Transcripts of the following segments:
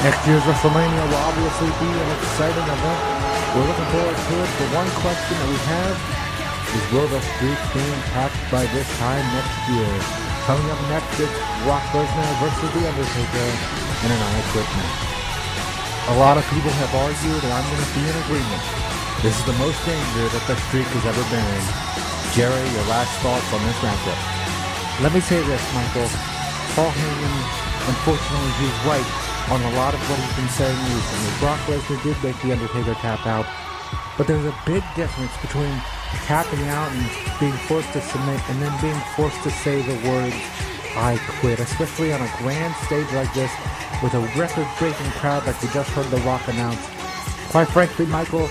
Next year's WrestleMania will obviously be an exciting event. We're looking forward to it. The one question that we have is, will the streak be intact by this time next year? Coming up next is Brock Lesnar versus The Undertaker in an I Quit match. A lot of people have argued, and I'm going to be in agreement. This is the most danger that the streak has ever been in. Jerry, your last thoughts on this matchup? Let me say this, Michael. Paul Heyman, unfortunately, he's right on a lot of what he's been saying recently. Brock Lesnar did make The Undertaker tap out, but there's a big difference between tapping out and being forced to submit and then being forced to say the words, I quit, especially on a grand stage like this with a record-breaking crowd like we just heard The Rock announce. Quite frankly, Michael,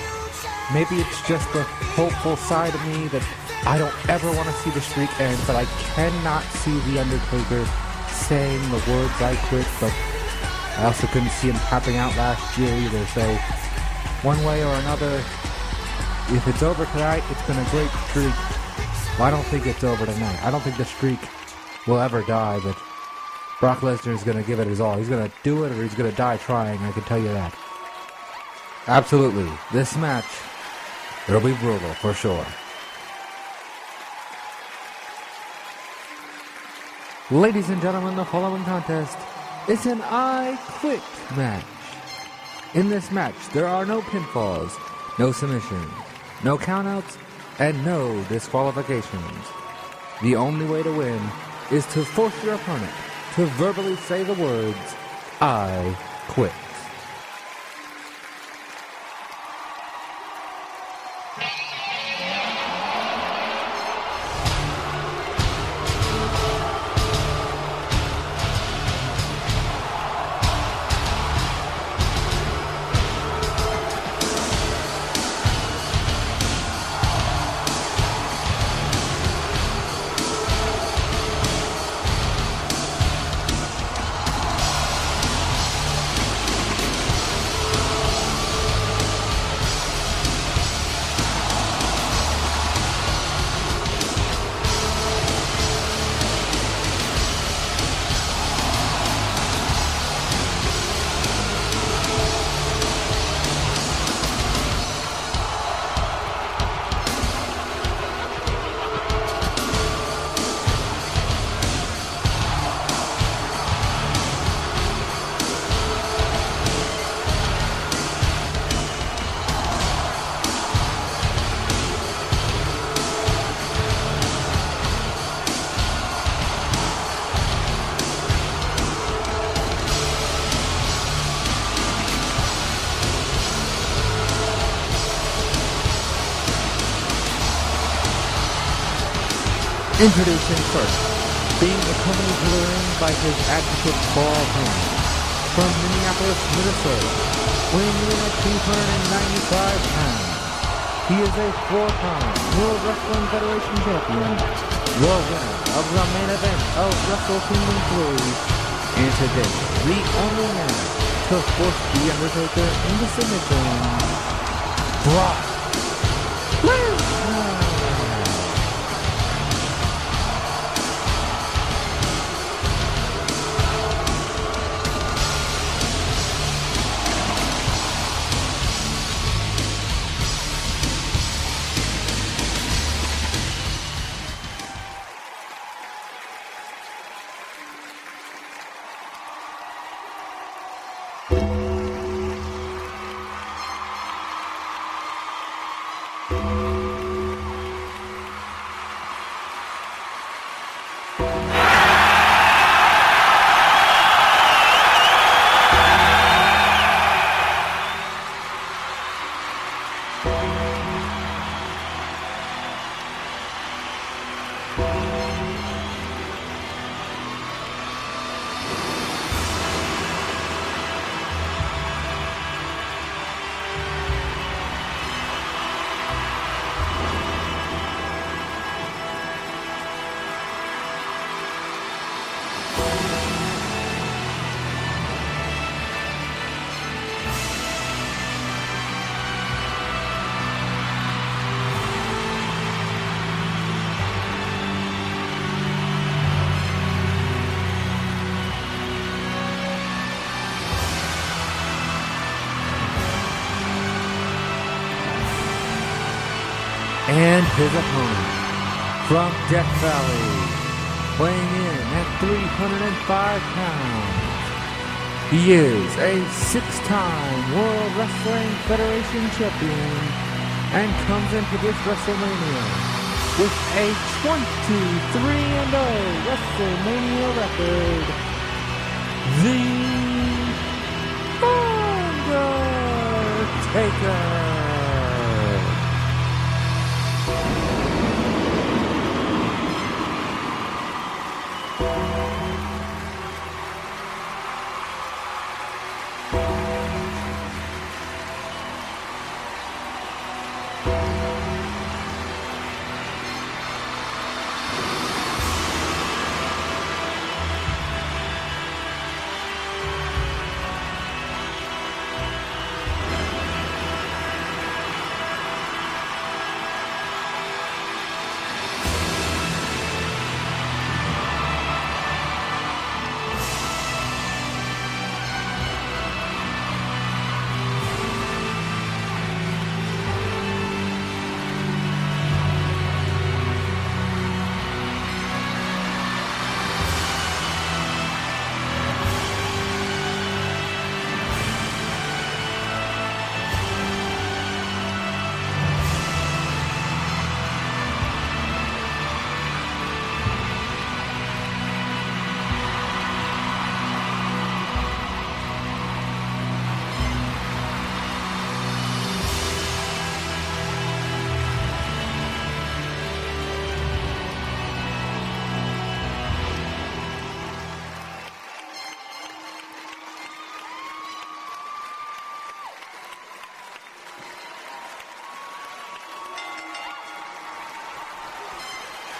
maybe it's just the hopeful side of me that I don't ever want to see the streak end, but I cannot see The Undertaker saying the words I quit, but I also couldn't see him tapping out last year either, so one way or another, if it's over tonight, it's been a great streak. Well, I don't think it's over tonight. I don't think the streak will ever die, but Brock Lesnar is going to give it his all. He's going to do it or he's going to die trying, I can tell you that. Absolutely. This match, it'll be brutal for sure. Ladies and gentlemen, the following contest is an I Quit match. In this match, there are no pinfalls, no submissions, no countouts, and no disqualifications. The only way to win is to force your opponent to verbally say the words, I quit. Introducing first, being accompanied to the ring by his advocate Paul Heyman. From Minneapolis, Minnesota, weighing in at 295 pounds. He is a 4-time World Wrestling Federation champion, the winner of the main event of Wrestle Kingdom 3, and today, the only man to force The Undertaker into submission, Brock Lesnar. And his opponent, from Death Valley, weighing in at 305 pounds, he is a 6-time World Wrestling Federation champion and comes into this WrestleMania with a 23-0 WrestleMania record. The Undertaker.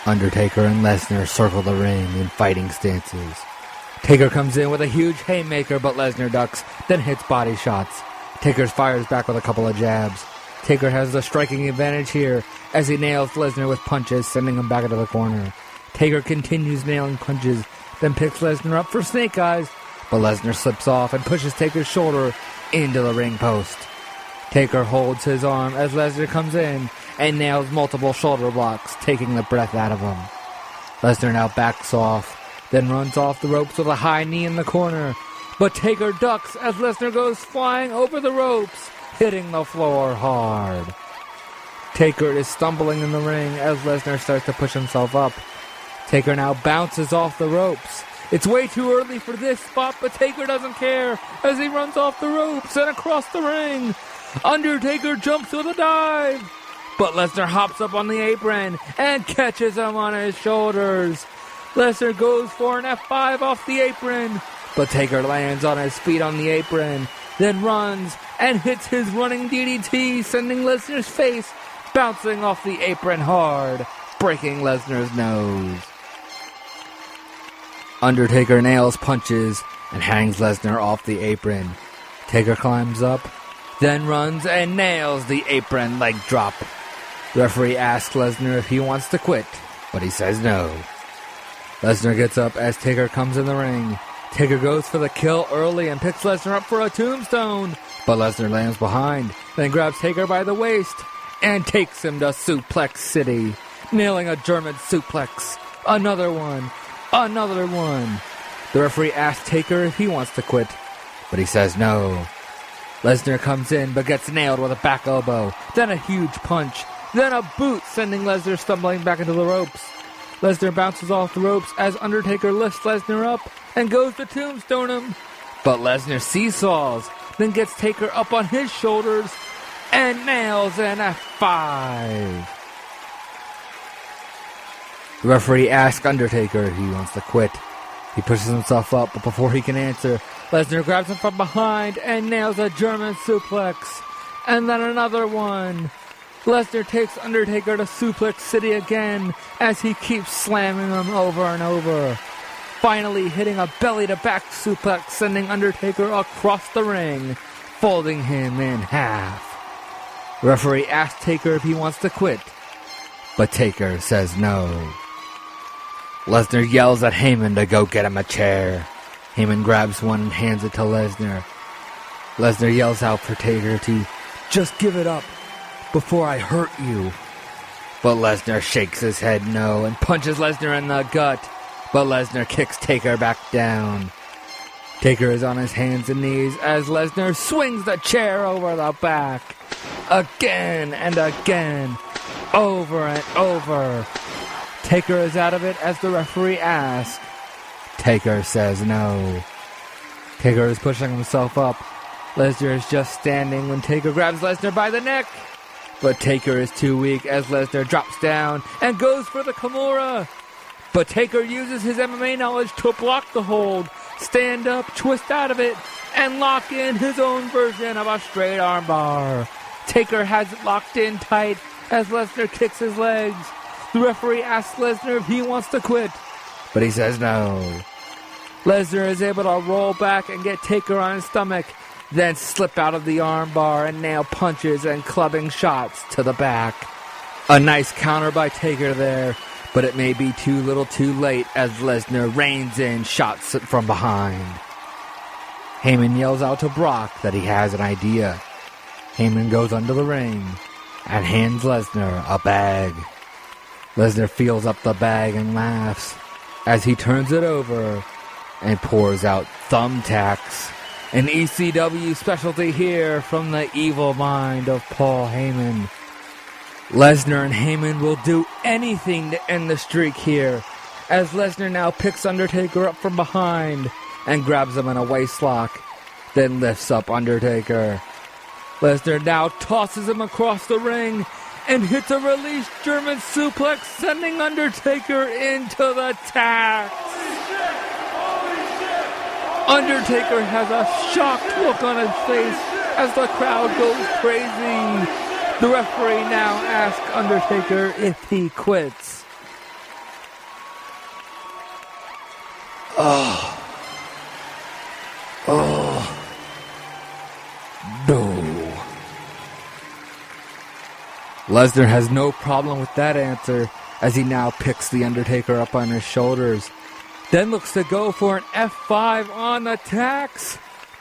Undertaker and Lesnar circle the ring in fighting stances. Taker comes in with a huge haymaker, but Lesnar ducks, then hits body shots. Taker fires back with a couple of jabs. Taker has the striking advantage here as he nails Lesnar with punches, sending him back into the corner. Taker continues nailing punches, then picks Lesnar up for snake eyes, but Lesnar slips off and pushes Taker's shoulder into the ring post. Taker holds his arm as Lesnar comes in and nails multiple shoulder blocks, taking the breath out of him. Lesnar now backs off, then runs off the ropes with a high knee in the corner, but Taker ducks as Lesnar goes flying over the ropes, hitting the floor hard. Taker is stumbling in the ring as Lesnar starts to push himself up. Taker now bounces off the ropes. It's way too early for this spot, but Taker doesn't care as he runs off the ropes and across the ring. Undertaker jumps with a dive, but Lesnar hops up on the apron and catches him on his shoulders. Lesnar goes for an F5 off the apron, but Taker lands on his feet on the apron, then runs and hits his running DDT, sending Lesnar's face bouncing off the apron hard, breaking Lesnar's nose. Undertaker nails punches and hangs Lesnar off the apron. Taker climbs up, then runs and nails the apron leg drop. The referee asks Lesnar if he wants to quit, but he says no. Lesnar gets up as Taker comes in the ring. Taker goes for the kill early and picks Lesnar up for a tombstone, but Lesnar lands behind, then grabs Taker by the waist and takes him to Suplex City, nailing a German suplex. Another one. The referee asks Taker if he wants to quit, but he says no. Lesnar comes in but gets nailed with a back elbow, then a huge punch, then a boot, sending Lesnar stumbling back into the ropes. Lesnar bounces off the ropes as Undertaker lifts Lesnar up and goes to tombstone him, but Lesnar seesaws, then gets Taker up on his shoulders and nails an F5. The referee asks Undertaker if he wants to quit. He pushes himself up, but before he can answer, Lesnar grabs him from behind and nails a German suplex, and then another one. Lesnar takes Undertaker to Suplex City again as he keeps slamming him over and over, finally hitting a belly-to-back suplex, sending Undertaker across the ring, folding him in half. The referee asks Taker if he wants to quit, but Taker says no. Lesnar yells at Heyman to go get him a chair. Heyman grabs one and hands it to Lesnar. Lesnar yells out for Taker to just give it up before I hurt you. But Lesnar shakes his head no and punches Lesnar in the gut. But Lesnar kicks Taker back down. Taker is on his hands and knees as Lesnar swings the chair over the back. Again and again. Over and over. Taker is out of it as the referee asks. Taker says no. Taker is pushing himself up. Lesnar is just standing when Taker grabs Lesnar by the neck. But Taker is too weak as Lesnar drops down and goes for the Kimura. But Taker uses his MMA knowledge to block the hold, stand up, twist out of it, and lock in his own version of a straight armbar. Taker has it locked in tight as Lesnar kicks his legs. The referee asks Lesnar if he wants to quit, but he says no. Lesnar is able to roll back and get Taker on his stomach, then slip out of the armbar and nail punches and clubbing shots to the back. A nice counter by Taker there, but it may be too little too late as Lesnar reins in shots from behind. Heyman yells out to Brock that he has an idea. Heyman goes under the ring and hands Lesnar a bag. Lesnar feels up the bag and laughs as he turns it over and pours out thumbtacks, an ECW specialty here from the evil mind of Paul Heyman. Lesnar and Heyman will do anything to end the streak here, as Lesnar now picks Undertaker up from behind and grabs him in a waistlock, then lifts up Undertaker. Lesnar now tosses him across the ring and hits a release German suplex, sending Undertaker into the tacks. Undertaker has a shocked look on his face as the crowd goes crazy. The referee now asks Undertaker if he quits. No. Lesnar has no problem with that answer as he now picks the Undertaker up on his shoulders. Then looks to go for an F5 on the tacks.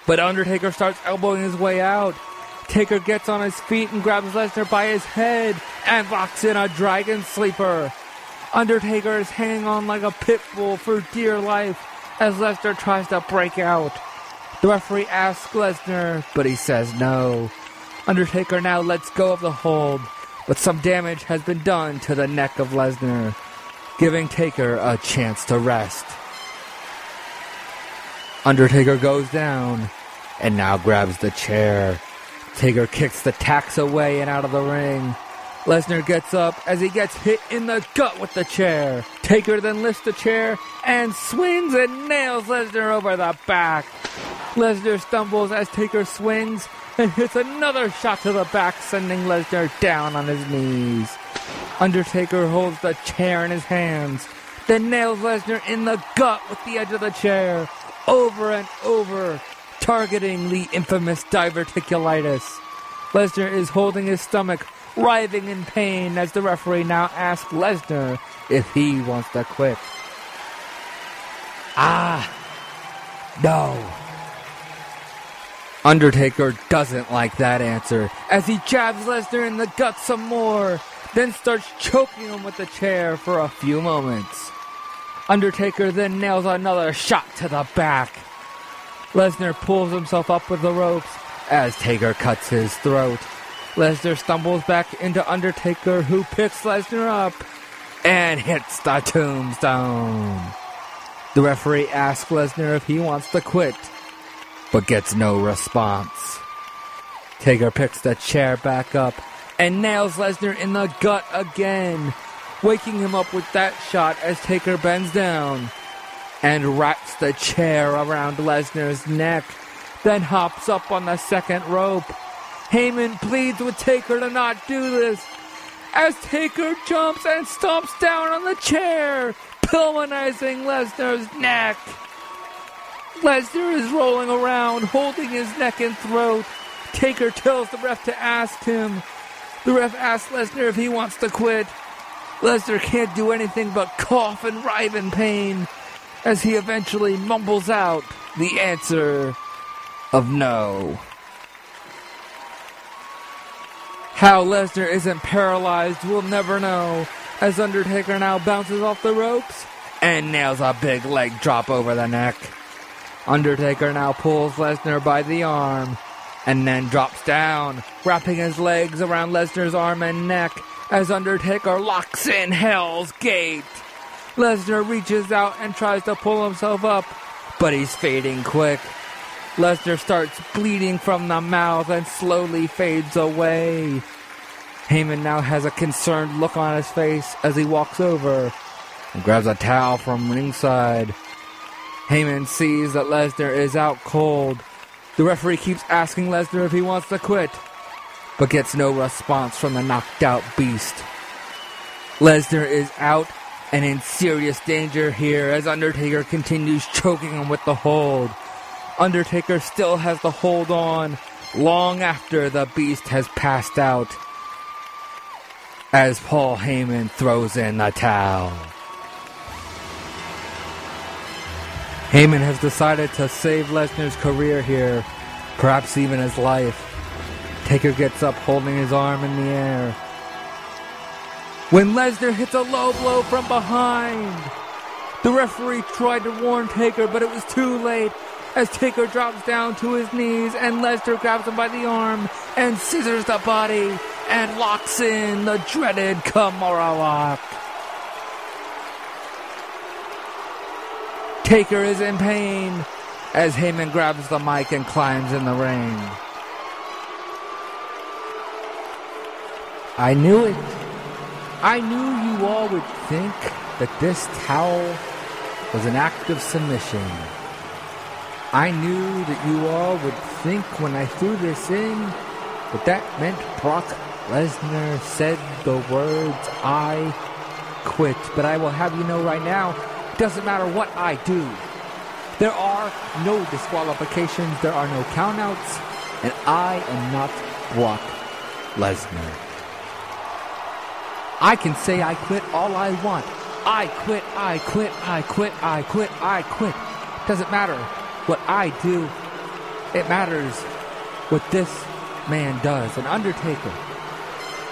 But Undertaker starts elbowing his way out. Taker gets on his feet and grabs Lesnar by his head and locks in a Dragon Sleeper. Undertaker is hanging on like a pit bull for dear life as Lesnar tries to break out. The referee asks Lesnar, but he says no. Undertaker now lets go of the hold, but some damage has been done to the neck of Lesnar, giving Taker a chance to rest. Undertaker goes down and now grabs the chair. Taker kicks the tacks away and out of the ring. Lesnar gets up as he gets hit in the gut with the chair. Taker then lifts the chair and swings and nails Lesnar over the back. Lesnar stumbles as Taker swings and hits another shot to the back, sending Lesnar down on his knees. Undertaker holds the chair in his hands, then nails Lesnar in the gut with the edge of the chair, over and over, targeting the infamous diverticulitis. Lesnar is holding his stomach, writhing in pain as the referee now asks Lesnar if he wants to quit. No. Undertaker doesn't like that answer as he jabs Lesnar in the gut some more, then starts choking him with the chair for a few moments. Undertaker then nails another shot to the back. Lesnar pulls himself up with the ropes as Taker cuts his throat. Lesnar stumbles back into Undertaker, who picks Lesnar up and hits the tombstone. The referee asks Lesnar if he wants to quit, but gets no response. Taker picks the chair back up and nails Lesnar in the gut again, waking him up with that shot as Taker bends down and wraps the chair around Lesnar's neck, then hops up on the second rope. Heyman pleads with Taker to not do this as Taker jumps and stomps down on the chair, pulmonizing Lesnar's neck. Lesnar is rolling around, holding his neck and throat. Taker tells the ref to ask him. The ref asks Lesnar if he wants to quit. Lesnar can't do anything but cough and writhe in pain as he eventually mumbles out the answer of no. How Lesnar isn't paralyzed, we'll never know, as Undertaker now bounces off the ropes and nails a big leg drop over the neck. Undertaker now pulls Lesnar by the arm and then drops down, wrapping his legs around Lesnar's arm and neck as Undertaker locks in Hell's Gate. Lesnar reaches out and tries to pull himself up, but he's fading quick. Lesnar starts bleeding from the mouth and slowly fades away. Heyman now has a concerned look on his face as he walks over and grabs a towel from ringside. Heyman sees that Lesnar is out cold. The referee keeps asking Lesnar if he wants to quit, but gets no response from the knocked out beast. Lesnar is out and in serious danger here as Undertaker continues choking him with the hold. Undertaker still has the hold on long after the beast has passed out, as Paul Heyman throws in the towel. Heyman has decided to save Lesnar's career here, perhaps even his life. Taker gets up holding his arm in the air, when Lesnar hits a low blow from behind. The referee tried to warn Taker, but it was too late, as Taker drops down to his knees and Lesnar grabs him by the arm and scissors the body and locks in the dreaded Kimura lock. Taker is in pain as Heyman grabs the mic and climbs in the ring. I knew it. I knew you all would think that this towel was an act of submission. I knew that you all would think when I threw this in that meant Brock Lesnar said the words, "I quit." But I will have you know right now, it doesn't matter what I do. There are no disqualifications, there are no countouts, and I am not Brock Lesnar. I can say I quit all I want. I quit, I quit, I quit, I quit, I quit. Doesn't matter what I do. It matters what this man does. An Undertaker.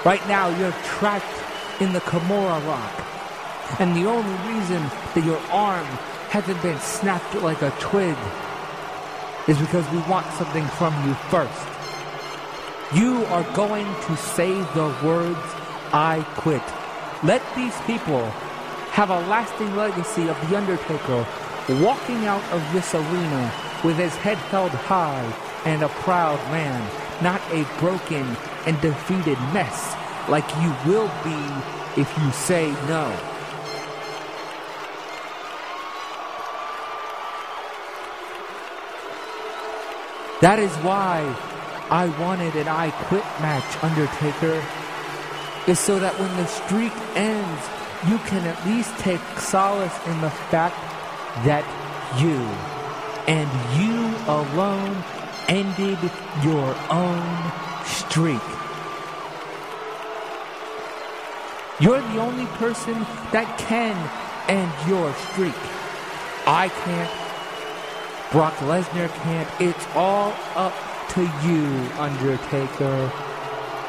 Right now you're trapped in the Kimura lock. And the only reason that your arm hasn't been snapped like a twig is because we want something from you first. You are going to say the words, "I quit." Let these people have a lasting legacy of The Undertaker walking out of this arena with his head held high and a proud man, not a broken and defeated mess like you will be if you say no. That is why I wanted an I Quit match, Undertaker, is so that when the streak ends, you can at least take solace in the fact that you, and you alone, ended your own streak. You're the only person that can end your streak. I can't. Brock Lesnar can't. It's all up to you, Undertaker.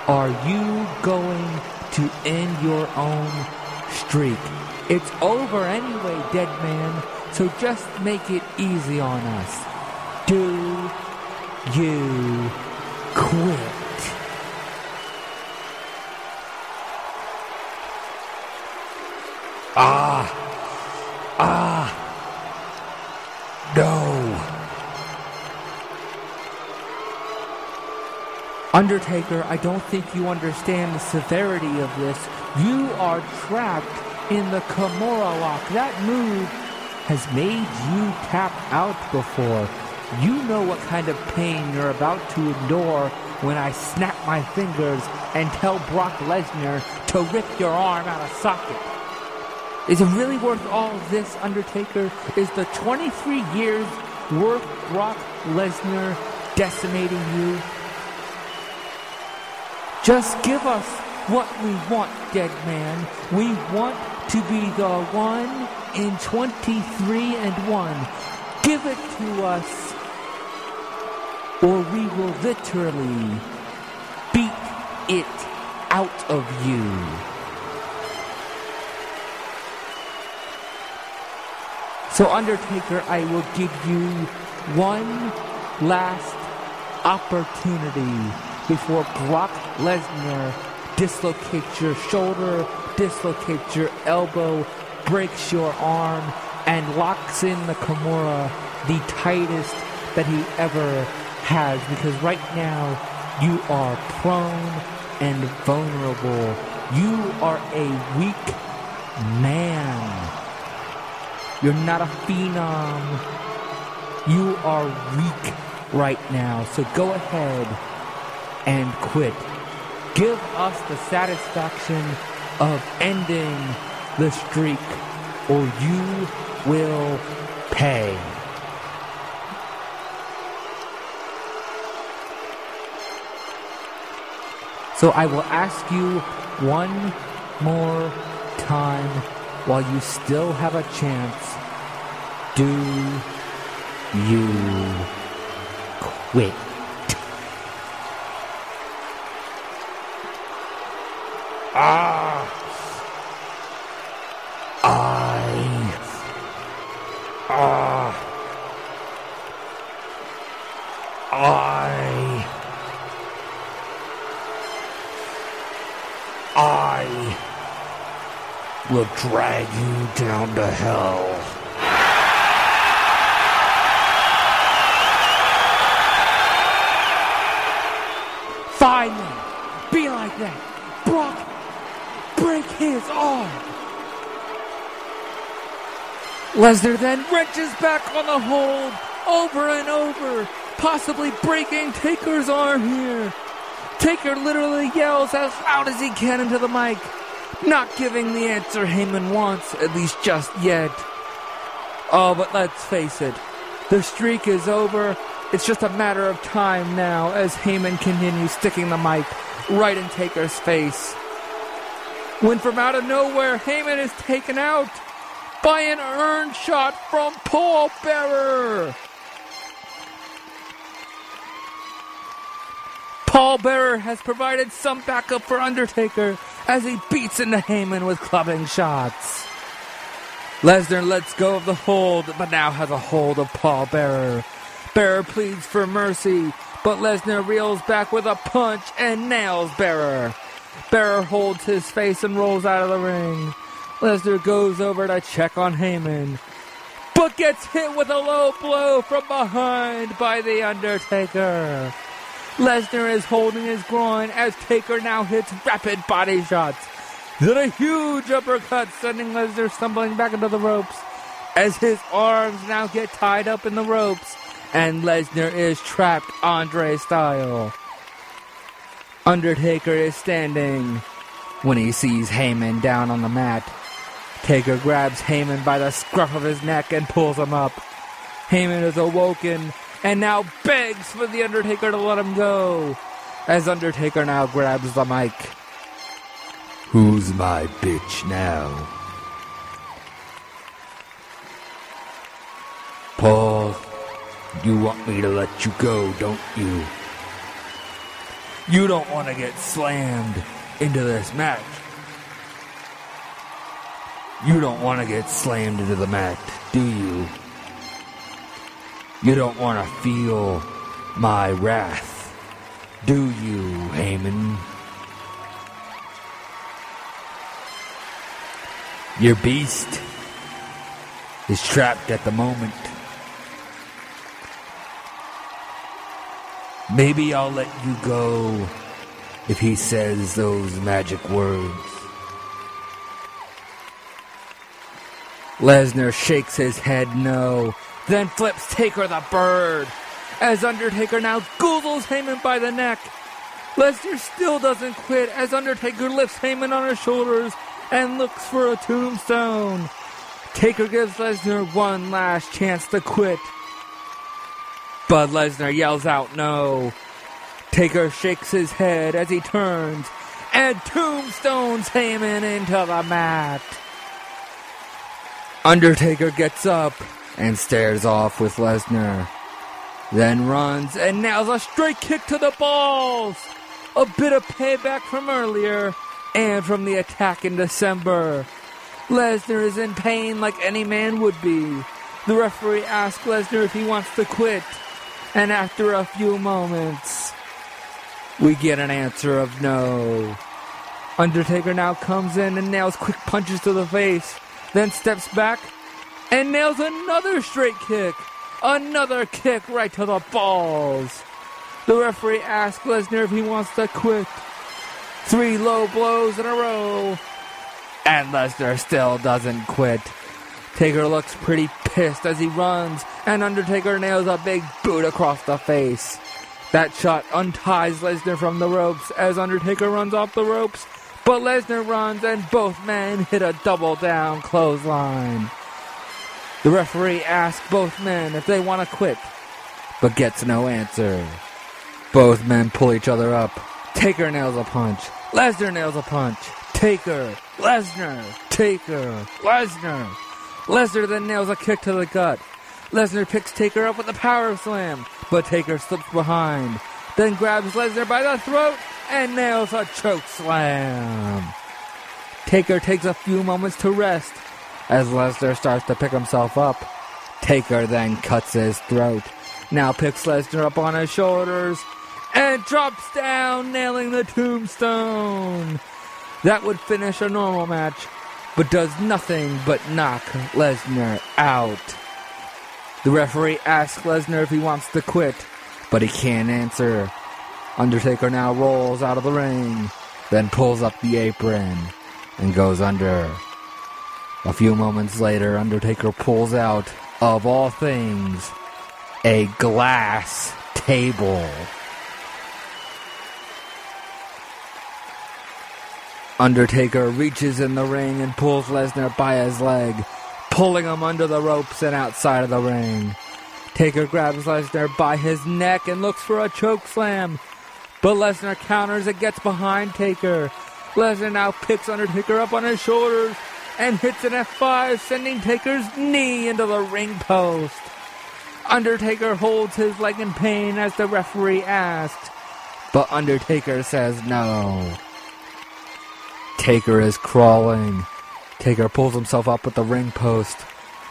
Are you going to end your own streak? It's over anyway, dead man. So just make it easy on us. Do you quit? No. Undertaker, I don't think you understand the severity of this. You are trapped in the Kimura lock. That move has made you tap out before. You know what kind of pain you're about to endure when I snap my fingers and tell Brock Lesnar to rip your arm out of socket. Is it really worth all of this, Undertaker? Is the 23 years worth Brock Lesnar decimating you? Just give us what we want, dead man. We want to be the 1 in 23-1. Give it to us, or we will literally beat it out of you. So Undertaker, I will give you one last opportunity before Brock Lesnar dislocates your shoulder, dislocates your elbow, breaks your arm, and locks in the Kimura, the tightest that he ever has. Because right now, you are prone and vulnerable. You are a weak man. You're not a phenom. You are weak right now. So go ahead and quit. Give us the satisfaction of ending the streak, or you will pay. So I will ask you one more time while you still have a chance. Do you quit? I will drag you down to hell. Finally, be like that. Brock, break his arm. Lesnar then wrenches back on the hold over and over, possibly breaking Taker's arm here. Taker literally yells as loud as he can into the mic, not giving the answer Heyman wants, at least just yet. Oh, but let's face it, the streak is over. It's just a matter of time now as Heyman continues sticking the mic right in Taker's face. When from out of nowhere, Heyman is taken out by an earned shot from Paul Bearer. Paul Bearer has provided some backup for Undertaker as he beats into Heyman with clubbing shots. Lesnar lets go of the hold, but now has a hold of Paul Bearer. Bearer pleads for mercy, but Lesnar reels back with a punch and nails Bearer. Bearer holds his face and rolls out of the ring. Lesnar goes over to check on Heyman, but gets hit with a low blow from behind by The Undertaker. Lesnar is holding his groin as Taker now hits rapid body shots. Then a huge uppercut, sending Lesnar stumbling back into the ropes as his arms now get tied up in the ropes and Lesnar is trapped Andre style. Undertaker is standing when he sees Heyman down on the mat. Taker grabs Heyman by the scruff of his neck and pulls him up. Heyman is awoken and now begs for The Undertaker to let him go, as Undertaker now grabs the mic. Who's my bitch now? Paul, you want me to let you go, don't you? You don't want to get slammed into this match. You don't want to get slammed into the mat, do you? You don't want to feel my wrath, do you, Heyman? Your beast is trapped at the moment. Maybe I'll let you go if he says those magic words. Lesnar shakes his head no, then flips Taker the bird, as Undertaker now goozles Heyman by the neck. Lesnar still doesn't quit as Undertaker lifts Heyman on his shoulders and looks for a tombstone. Taker gives Lesnar one last chance to quit, but Lesnar yells out no. Taker shakes his head as he turns and tombstones Heyman into the mat. Undertaker gets up and stares off with Lesnar, then runs and nails a straight kick to the balls. A bit of payback from earlier and from the attack in December. Lesnar is in pain like any man would be. The referee asks Lesnar if he wants to quit. And after a few moments, we get an answer of no. Undertaker now comes in and nails quick punches to the face, then steps back and nails another straight kick. Another kick right to the balls. The referee asks Lesnar if he wants to quit. 3 low blows in a row. And Lesnar still doesn't quit. Taker looks pretty pissed as he runs, and Undertaker nails a big boot across the face. That shot unties Lesnar from the ropes as Undertaker runs off the ropes, but Lesnar runs and both men hit a double down clothesline. The referee asks both men if they want to quit, but gets no answer. Both men pull each other up. Taker nails a punch. Lesnar nails a punch. Taker, Lesnar, Taker, Lesnar. Lesnar then nails a kick to the gut. Lesnar picks Taker up with a power slam, but Taker slips behind, then grabs Lesnar by the throat and nails a choke slam. Taker takes a few moments to rest as Lesnar starts to pick himself up. Taker then cuts his throat, now picks Lesnar up on his shoulders and drops down, nailing the tombstone. That would finish a normal match, but does nothing but knock Lesnar out. The referee asks Lesnar if he wants to quit, but he can't answer. Undertaker now rolls out of the ring, then pulls up the apron and goes under. A few moments later, Undertaker pulls out, of all things, a glass table. Undertaker reaches in the ring and pulls Lesnar by his leg, pulling him under the ropes and outside of the ring. Taker grabs Lesnar by his neck and looks for a choke slam, but Lesnar counters and gets behind Taker. Lesnar now picks Undertaker up on his shoulders and hits an F5, sending Taker's knee into the ring post. Undertaker holds his leg in pain as the referee asks, but Undertaker says no. Taker is crawling. Taker pulls himself up with the ring post.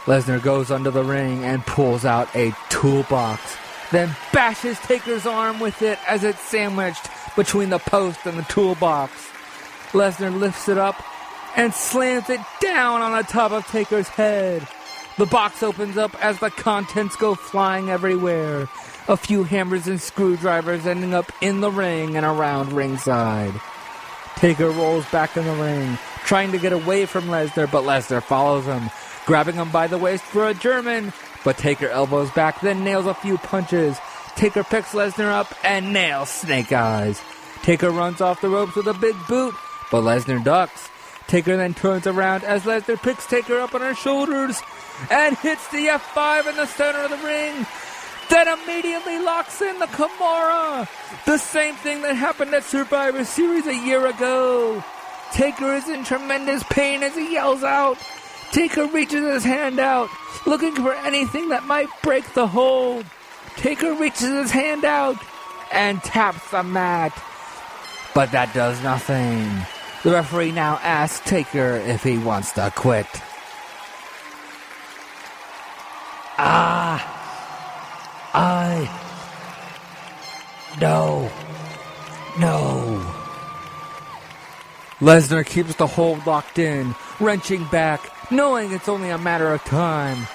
Lesnar goes under the ring and pulls out a toolbox, then bashes Taker's arm with it as it's sandwiched between the post and the toolbox. Lesnar lifts it up and slams it down on the top of Taker's head. The box opens up as the contents go flying everywhere. A few hammers and screwdrivers ending up in the ring and around ringside. Taker rolls back in the ring, trying to get away from Lesnar, but Lesnar follows him, grabbing him by the waist for a German, but Taker elbows back, then nails a few punches. Taker picks Lesnar up and nails Snake Eyes. Taker runs off the ropes with a big boot, but Lesnar ducks. Taker then turns around as Lesnar picks Taker up on her shoulders and hits the F5 in the center of the ring. Then immediately locks in the Kimura. The same thing that happened at Survivor Series a year ago. Taker is in tremendous pain as he yells out. Taker reaches his hand out, looking for anything that might break the hold. Taker reaches his hand out and taps the mat. But that does nothing. The referee now asks Taker if he wants to quit. No. Lesnar keeps the hold locked in, wrenching back, knowing it's only a matter of time.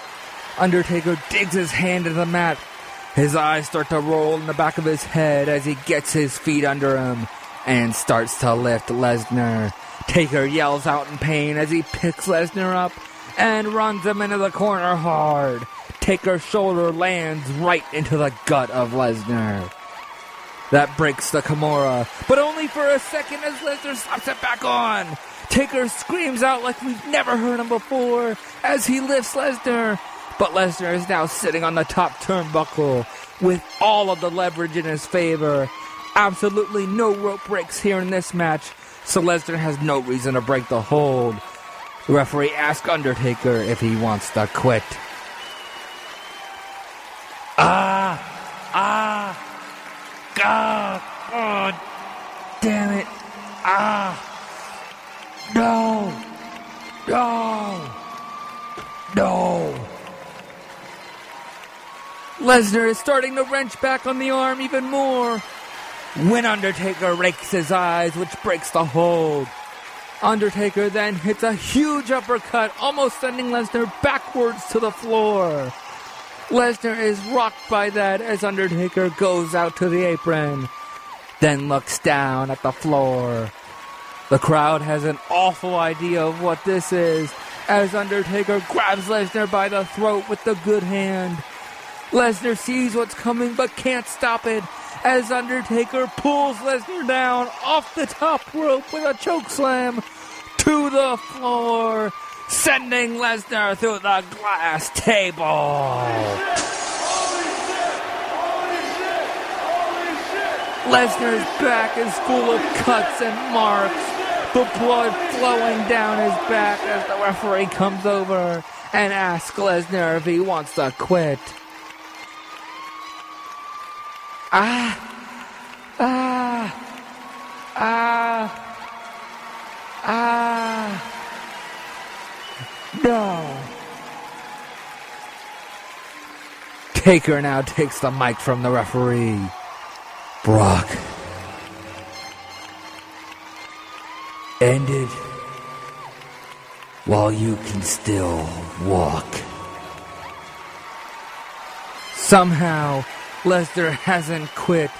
Undertaker digs his hand into the mat. His eyes start to roll in the back of his head as he gets his feet under him and starts to lift Lesnar. Taker yells out in pain as he picks Lesnar up and runs him into the corner hard. Taker's shoulder lands right into the gut of Lesnar. That breaks the Kimura, but only for a second as Lesnar slaps it back on. Taker screams out like we've never heard him before as he lifts Lesnar. But Lesnar is now sitting on the top turnbuckle with all of the leverage in his favor. Absolutely no rope breaks here in this match, so Lesnar has no reason to break the hold. The referee asks Undertaker if he wants to quit. God. damn it. Ah. No. No. No. Lesnar is starting to wrench back on the arm even more, when Undertaker rakes his eyes, which breaks the hold. Undertaker then hits a huge uppercut, almost sending Lesnar backwards to the floor. Lesnar is rocked by that as Undertaker goes out to the apron, then looks down at the floor. The crowd has an awful idea of what this is, as Undertaker grabs Lesnar by the throat with the good hand. Lesnar sees what's coming but can't stop it, as Undertaker pulls Lesnar down off the top rope with a chokeslam to the floor, sending Lesnar through the glass table. Lesnar's back is full of cuts and marks, the blood flowing down his back as the referee comes over and asks Lesnar if he wants to quit. No. Taker now takes the mic from the referee. Brock. End it while you can still walk. Somehow, Lesnar hasn't quit.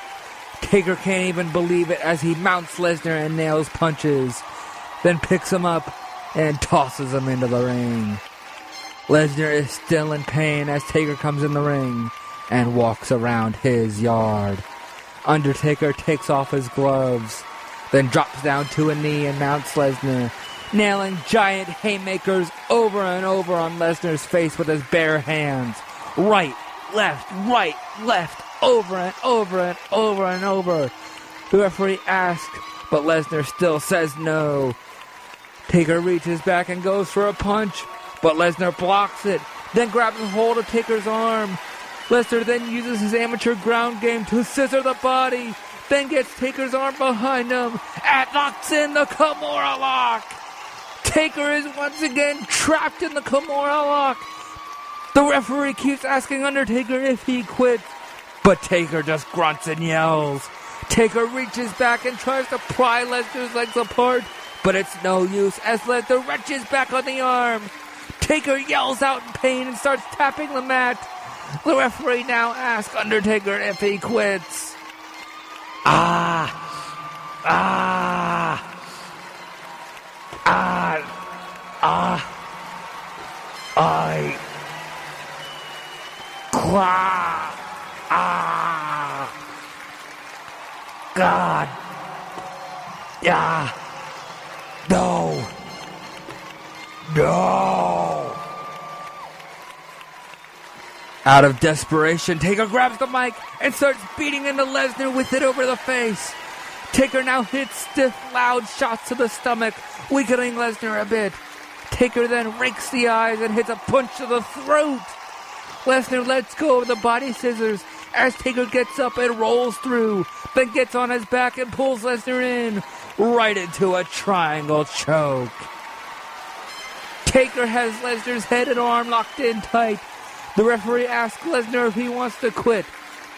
Taker can't even believe it as he mounts Lesnar and nails punches, then picks him up and tosses him into the ring. Lesnar is still in pain as Taker comes in the ring and walks around his yard. Undertaker takes off his gloves, then drops down to a knee and mounts Lesnar, nailing giant haymakers over and over on Lesnar's face with his bare hands. Right, left, over and over and over and over. The referee asks, but Lesnar still says no. Taker reaches back and goes for a punch, but Lesnar blocks it, then grabs a hold of Taker's arm. Lesnar then uses his amateur ground game to scissor the body, then gets Taker's arm behind him and locks in the Kimura lock. Taker is once again trapped in the Kimura lock. The referee keeps asking Undertaker if he quits, but Taker just grunts and yells. Taker reaches back and tries to pry Lesnar's legs apart, but it's no use as Lesnar wrenches back on the arm. Taker yells out in pain and starts tapping the mat. The referee now asks Undertaker if he quits. I God. No. Out of desperation, Taker grabs the mic and starts beating into Lesnar with it over the face. Taker now hits stiff, loud shots to the stomach, weakening Lesnar a bit. Taker then rakes the eyes and hits a punch to the throat. Lesnar lets go of the body scissors as Taker gets up and rolls through, then gets on his back and pulls Lesnar in, right into a triangle choke. Taker has Lesnar's head and arm locked in tight. The referee asks Lesnar if he wants to quit,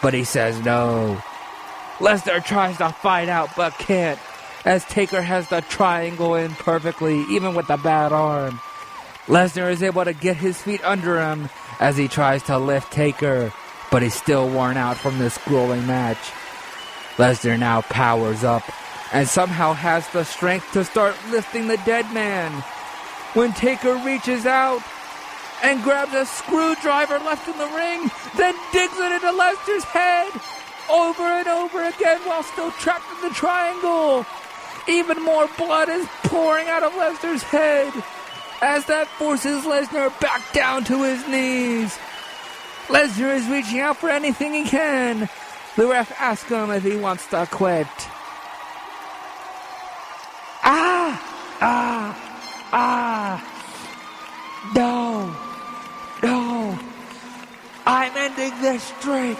but he says no. Lesnar tries to fight out but can't, as Taker has the triangle in perfectly, even with the bad arm. Lesnar is able to get his feet under him as he tries to lift Taker, but he's still worn out from this grueling match. Lesnar now powers up and somehow has the strength to start lifting the dead man, when Taker reaches out and grabs a screwdriver left in the ring, then digs it into Lesnar's head over and over again while still trapped in the triangle. Even more blood is pouring out of Lesnar's head as that forces Lesnar back down to his knees. Lesnar is reaching out for anything he can. The ref asks him if he wants to quit. No. I'm ending this streak.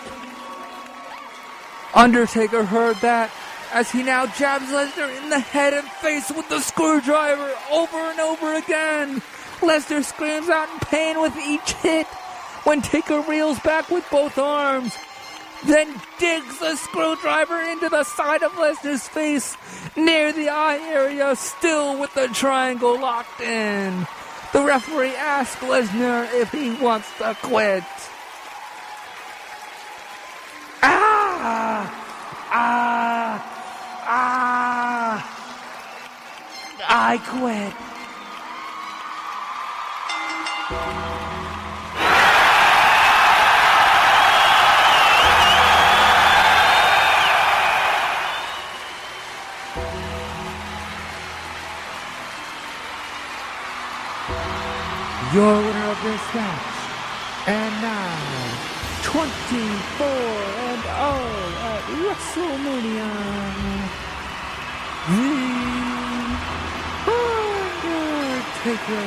Undertaker heard that as he now jabs Lesnar in the head and face with the screwdriver over and over again. Lesnar screams out in pain with each hit when Taker reels back with both arms, then digs the screwdriver into the side of Lesnar's face near the eye area, still with the triangle locked in. The referee asks Lesnar if he wants to quit. I quit. Your winner of this match, and now 24-0 at WrestleMania, The Undertaker.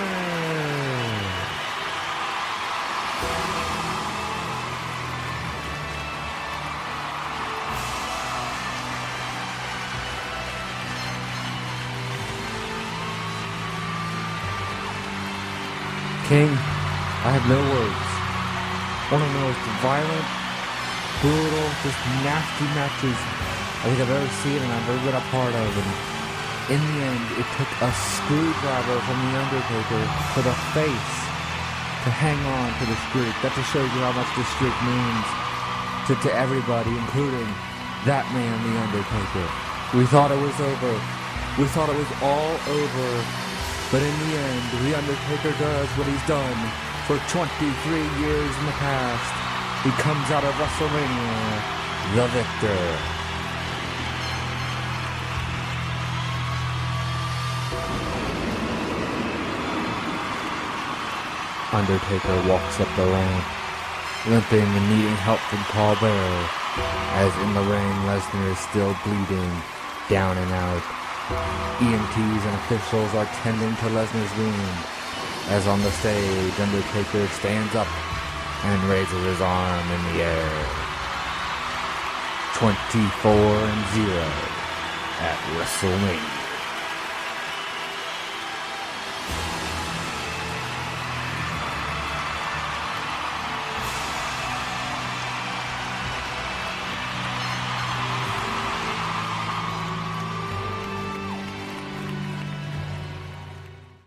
King, I have no words. One of the most violent, brutal, just nasty matches I think I've ever seen and I've ever been a part of. And in the end, it took a screwdriver from The Undertaker to the face to hang on to the streak. That just shows you how much the streak means to everybody, including that man, The Undertaker. We thought it was over. We thought it was all over. But in the end, The Undertaker does what he's done for 23 years in the past. He comes out of WrestleMania the victor. Undertaker walks up the ramp, limping and needing help from Paul Bearer, as in the ring Lesnar is still bleeding, down and out. EMTs and officials are tending to Lesnar's wound, as on the stage, Undertaker stands up and raises his arm in the air. 24-0 at WrestleMania.